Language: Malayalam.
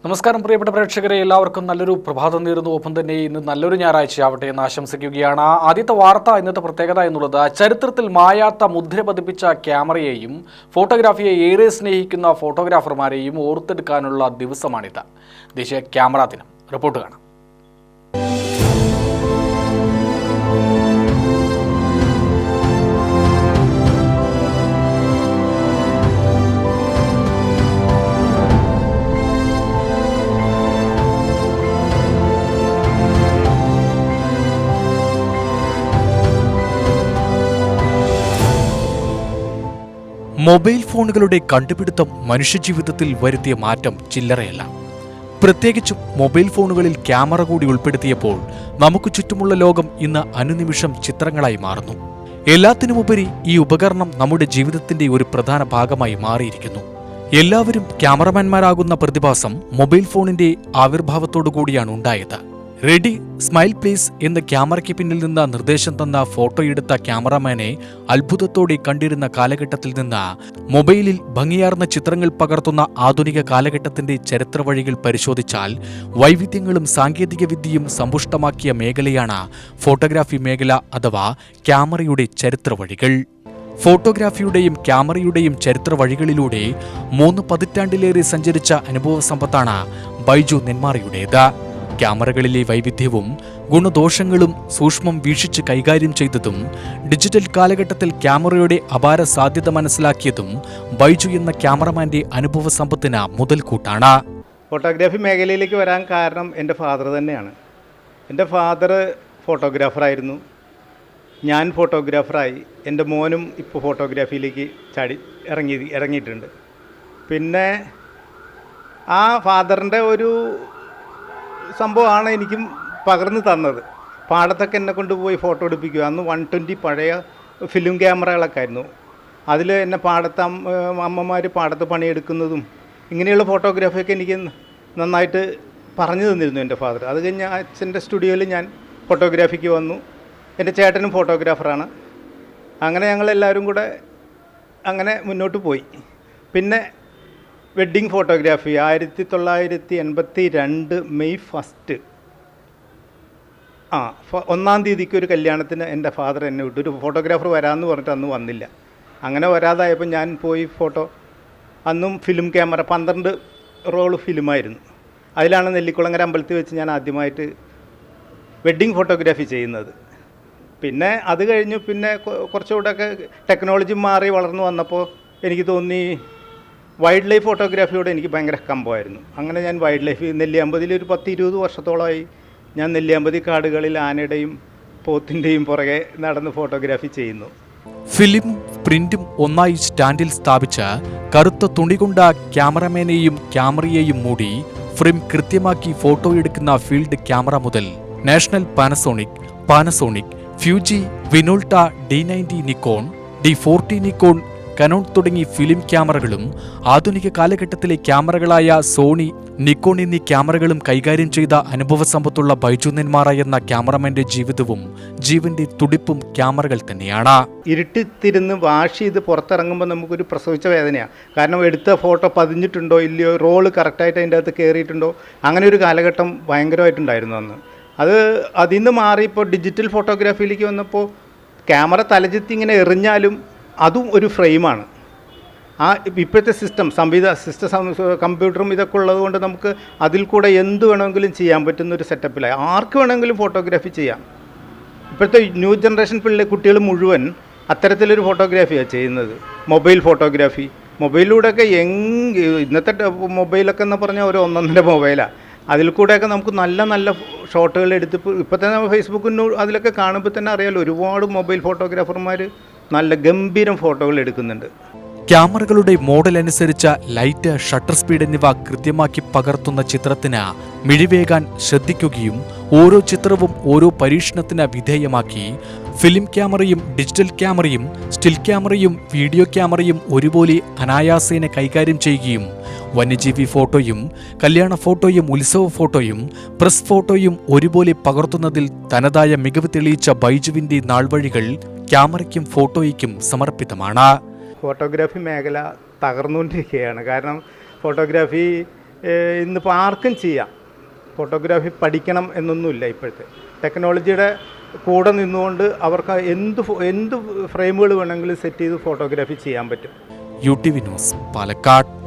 നമസ്കാരം പ്രിയപ്പെട്ട പ്രേക്ഷകരെ, എല്ലാവർക്കും നല്ലൊരു പ്രഭാതം നേരുന്നു. ഒപ്പം തന്നെ ഇന്ന് നല്ലൊരു ഞായറാഴ്ചയാവട്ടെ എന്ന് ആശംസിക്കുകയാണ്. ആദ്യത്തെ വാർത്ത, ഇന്നത്തെ പ്രത്യേകത എന്നുള്ളത് ചരിത്രത്തിൽ മായാത്ത മുദ്ര പതിപ്പിച്ച ക്യാമറയെയും ഫോട്ടോഗ്രാഫിയെ ഏറെ സ്നേഹിക്കുന്ന ഫോട്ടോഗ്രാഫർമാരെയും ഓർത്തെടുക്കാനുള്ള ദിവസമാണിത്. ദേശീയ ക്യാമറ ദിനം. റിപ്പോർട്ട് കാണാം. മൊബൈൽ ഫോണുകളുടെ കണ്ടുപിടുത്തം മനുഷ്യജീവിതത്തിൽ വരുത്തിയ മാറ്റം ചില്ലറയല്ല. പ്രത്യേകിച്ചും മൊബൈൽ ഫോണുകളിൽ ക്യാമറ കൂടി ഉൾപ്പെടുത്തിയപ്പോൾ നമുക്ക് ചുറ്റുമുള്ള ലോകം ഇന്ന് അനുനിമിഷം ചിത്രങ്ങളായി മാറുന്നു. എല്ലാത്തിനുമുപരി ഈ ഉപകരണം നമ്മുടെ ജീവിതത്തിന്റെ ഒരു പ്രധാന ഭാഗമായി മാറിയിരിക്കുന്നു. എല്ലാവരും ക്യാമറമാൻമാരാകുന്ന പ്രതിഭാസം മൊബൈൽ ഫോണിന്റെ ആവിർഭാവത്തോടുകൂടിയാണ് ഉണ്ടായത്. റെഡി സ്മൈൽ പ്ലീസ് എന്ന ക്യാമറയ്ക്ക് പിന്നിൽ നിന്ന് നിർദ്ദേശം തന്ന ഫോട്ടോയെടുത്ത ക്യാമറമാനെ അത്ഭുതത്തോടെ കണ്ടിരുന്ന കാലഘട്ടത്തിൽ നിന്ന് മൊബൈലിൽ ഭംഗിയാർന്ന ചിത്രങ്ങൾ പകർത്തുന്ന ആധുനിക കാലഘട്ടത്തിന്റെ ചരിത്രവഴികൾ പരിശോധിച്ചാൽ വൈവിധ്യങ്ങളും സാങ്കേതികവിദ്യയും സമ്പുഷ്ടമാക്കിയ മേഖലയാണ് ഫോട്ടോഗ്രാഫി മേഖല അഥവാ ക്യാമറയുടെ ചരിത്രവഴികൾ. ഫോട്ടോഗ്രാഫിയുടെയും ക്യാമറയുടെയും ചരിത്രവഴികളിലൂടെ 3 പതിറ്റാണ്ടിലേറെ സഞ്ചരിച്ച അനുഭവ സമ്പത്താണ് ബൈജു നെന്മാറയുടേത്. ക്യാമറകളിലെ വൈവിധ്യവും ഗുണദോഷങ്ങളും സൂക്ഷ്മം വീക്ഷിച്ച് കൈകാര്യം ചെയ്തതും ഡിജിറ്റൽ കാലഘട്ടത്തിൽ ക്യാമറയുടെ അപാര സാധ്യത മനസ്സിലാക്കിയതും ബൈജു എന്ന ക്യാമറമാന്റെ അനുഭവ സമ്പത്തിന് മുതൽക്കൂട്ടാണ്. ഫോട്ടോഗ്രാഫി മേഖലയിലേക്ക് വരാൻ കാരണം എൻ്റെ ഫാദർ തന്നെയാണ്. എൻ്റെ ഫാദർ ഫോട്ടോഗ്രാഫറായിരുന്നു, ഞാൻ ഫോട്ടോഗ്രാഫറായി. എൻ്റെ മോനും ഇപ്പോൾ ഫോട്ടോഗ്രാഫിയിലേക്ക് ഇറങ്ങിയിട്ടുണ്ട്. പിന്നെ ആ ഫാദറിൻ്റെ ഒരു സംഭവമാണ് എനിക്കും പകർന്നു തന്നത്. പാടത്തൊക്കെ എന്നെ കൊണ്ടുപോയി ഫോട്ടോ എടുപ്പിക്കുക. അന്ന് 120 പഴയ ഫിലിം ക്യാമറകളൊക്കെ ആയിരുന്നു. അതിൽ എന്നെ അമ്മമാർ പാടത്ത് പണിയെടുക്കുന്നതും ഇങ്ങനെയുള്ള ഫോട്ടോഗ്രാഫിയൊക്കെ എനിക്ക് നന്നായിട്ട് പറഞ്ഞു തന്നിരുന്നു എൻ്റെ ഫാദർ. അത് കഴിഞ്ഞ് അച്ഛൻ്റെ സ്റ്റുഡിയോയിൽ ഞാൻ ഫോട്ടോഗ്രാഫിക്ക് വന്നു. എൻ്റെ ചേട്ടനും ഫോട്ടോഗ്രാഫറാണ്. അങ്ങനെ ഞങ്ങളെല്ലാവരും കൂടെ അങ്ങനെ മുന്നോട്ട് പോയി. പിന്നെ വെഡ്ഡിങ് ഫോട്ടോഗ്രാഫി 1982 മെയ് 1 1-ാം തീയതിക്ക് ഒരു കല്യാണത്തിന് എൻ്റെ ഫാദർ എന്നെ വിട്ടു. ഒരു ഫോട്ടോഗ്രാഫർ വരാമെന്ന് പറഞ്ഞിട്ട് അന്ന് വന്നില്ല. അങ്ങനെ വരാതായപ്പോൾ ഞാൻ പോയി ഫോട്ടോ. അന്നും ഫിലിം ക്യാമറ 12 റോൾ ഫിലിമായിരുന്നു. അതിലാണ് നെല്ലിക്കുളങ്ങര അമ്പലത്തിൽ വെച്ച് ഞാൻ ആദ്യമായിട്ട് വെഡ്ഡിങ് ഫോട്ടോഗ്രാഫി ചെയ്യുന്നത്. പിന്നെ അത് കഴിഞ്ഞു പിന്നെ കുറച്ചുകൂടെയൊക്കെ ടെക്നോളജി മാറി വളർന്നു വന്നപ്പോൾ എനിക്ക് തോന്നി വൈൽഡ് ലൈഫ് ഫോട്ടോഗ്രാഫിയോട് എനിക്ക് ഭയങ്കര കമ്പമായിരുന്നു. അങ്ങനെ ഞാൻ വൈൽഡ് ലൈഫ് നെല്ലിയാമ്പതിയിൽ ഒരു 10-20 വർഷത്തോളമായി ഞാൻ നെല്ലിയാമ്പതി കാടുകളിൽ ആനയുടെയും പോത്തിൻ്റെയും പുറകെ നടന്ന് ഫോട്ടോഗ്രാഫി ചെയ്യുന്നു. ഫിലിം പ്രിന്റും ഒന്നായി സ്റ്റാൻഡിൽ സ്ഥാപിച്ച കറുത്ത തുണി കൊണ്ട ക്യാമറമാനെയും ക്യാമറയെയും മൂടി ഫ്രെയിം കൃത്യമാക്കി ഫോട്ടോ എടുക്കുന്ന ഫീൽഡ് ക്യാമറ മുതൽ National Panasonic, Fuji, Minolta, D90 Nikon, D40 Nikon, Canon തുടങ്ങി ഫിലിം ക്യാമറകളും ആധുനിക കാലഘട്ടത്തിലെ ക്യാമറകളായ സോണി, നിക്കോൺ എന്നീ ക്യാമറകളും കൈകാര്യം ചെയ്ത അനുഭവ സമ്പത്തുള്ള ബൈജു നെന്മാറ എന്ന ക്യാമറമാന്റെ ജീവിതവും ജീവന്റെ തുടിപ്പും ക്യാമറകൾ തന്നെയാണ്. ഇരുട്ടിത്തിരുന്ന് വാഷ് ചെയ്ത് പുറത്തിറങ്ങുമ്പോൾ നമുക്കൊരു പ്രസവിച്ച വേദനയാണ്. കാരണം എടുത്ത ഫോട്ടോ പതിഞ്ഞിട്ടുണ്ടോ ഇല്ലയോ, റോള് കറക്റ്റായിട്ട് അതിൻ്റെ അകത്ത് കയറിയിട്ടുണ്ടോ, അങ്ങനെ ഒരു കാലഘട്ടം ഭയങ്കരമായിട്ടുണ്ടായിരുന്നു അന്ന്. അതിൽ നിന്ന് മാറി ഇപ്പോൾ ഡിജിറ്റൽ ഫോട്ടോഗ്രാഫിയിലേക്ക് വന്നപ്പോൾ ക്യാമറ തലചെത്തി ഇങ്ങനെ എറിഞ്ഞാലും അതും ഒരു ഫ്രെയിമാണ്. ഇപ്പോഴത്തെ സിസ്റ്റം കമ്പ്യൂട്ടറും ഇതൊക്കെ ഉള്ളതുകൊണ്ട് നമുക്ക് അതിൽ കൂടെ എന്ത് വേണമെങ്കിലും ചെയ്യാൻ പറ്റുന്നൊരു സെറ്റപ്പിലായി. ആർക്ക് വേണമെങ്കിലും ഫോട്ടോഗ്രാഫി ചെയ്യാം. ഇപ്പോഴത്തെ ന്യൂ ജനറേഷൻ കുട്ടികൾ മുഴുവൻ അത്തരത്തിലൊരു ഫോട്ടോഗ്രാഫിയാണ് ചെയ്യുന്നത്. മൊബൈൽ ഫോട്ടോഗ്രാഫി, മൊബൈലിലൂടെയൊക്കെ ഇന്നത്തെ മൊബൈലൊക്കെ എന്ന് പറഞ്ഞാൽ ഒരു 1.5 മൊബൈലാണ്. അതിൽ കൂടെയൊക്കെ നമുക്ക് നല്ല നല്ല ഷോട്ടുകൾ എടുത്ത് ഇപ്പോൾ തന്നെ ഫേസ്ബുക്കിന് അതിലൊക്കെ കാണുമ്പോൾ തന്നെ അറിയാമല്ലോ, ഒരുപാട് മൊബൈൽ ഫോട്ടോഗ്രാഫർമാർ നല്ല ഗംഭീരം ഫോട്ടോകൾ എടുക്കുന്നുണ്ട്. ക്യാമറകളുടെ മോഡൽ അനുസരിച്ച ലൈറ്റ്, ഷട്ടർ സ്പീഡ് എന്നിവ കൃത്യമാക്കി പകർത്തുന്ന ചിത്രത്തിന് മിഴിവേകാൻ ശ്രദ്ധിക്കുകയും ഓരോ ചിത്രവും ഓരോ പരീക്ഷണത്തിന് വിധേയമാക്കി ഫിലിം ക്യാമറയും ഡിജിറ്റൽ ക്യാമറയും സ്റ്റിൽ ക്യാമറയും വീഡിയോ ക്യാമറയും ഒരുപോലെ അനായാസേന കൈകാര്യം ചെയ്യുകയും വന്യജീവി ഫോട്ടോയും കല്യാണ ഫോട്ടോയും ഉത്സവ ഫോട്ടോയും പ്രസ് ഫോട്ടോയും ഒരുപോലെ പകർത്തുന്നതിൽ തനതായ മികവ് തെളിയിച്ച ബൈജുവിന്റെ നാൾവഴികൾ ക്യാമറയ്ക്കും ഫോട്ടോയ്ക്കും സമർപ്പിതമാണ്. ഫോട്ടോഗ്രാഫി മേഖല തകർന്നുകൊണ്ടിരിക്കുകയാണ്. കാരണം ഫോട്ടോഗ്രാഫി ഇന്നിപ്പോൾ ആർക്കും ചെയ്യാം. ഫോട്ടോഗ്രാഫി പഠിക്കണം എന്നൊന്നുമില്ല. ഇപ്പോഴത്തെ ടെക്നോളജിയുടെ കൂടെ നിന്നുകൊണ്ട് അവർക്ക് എന്ത് ഫ്രെയിമുകൾ വേണമെങ്കിലും സെറ്റ് ചെയ്ത് ഫോട്ടോഗ്രാഫി ചെയ്യാൻ പറ്റും. UTV news, Palakkad.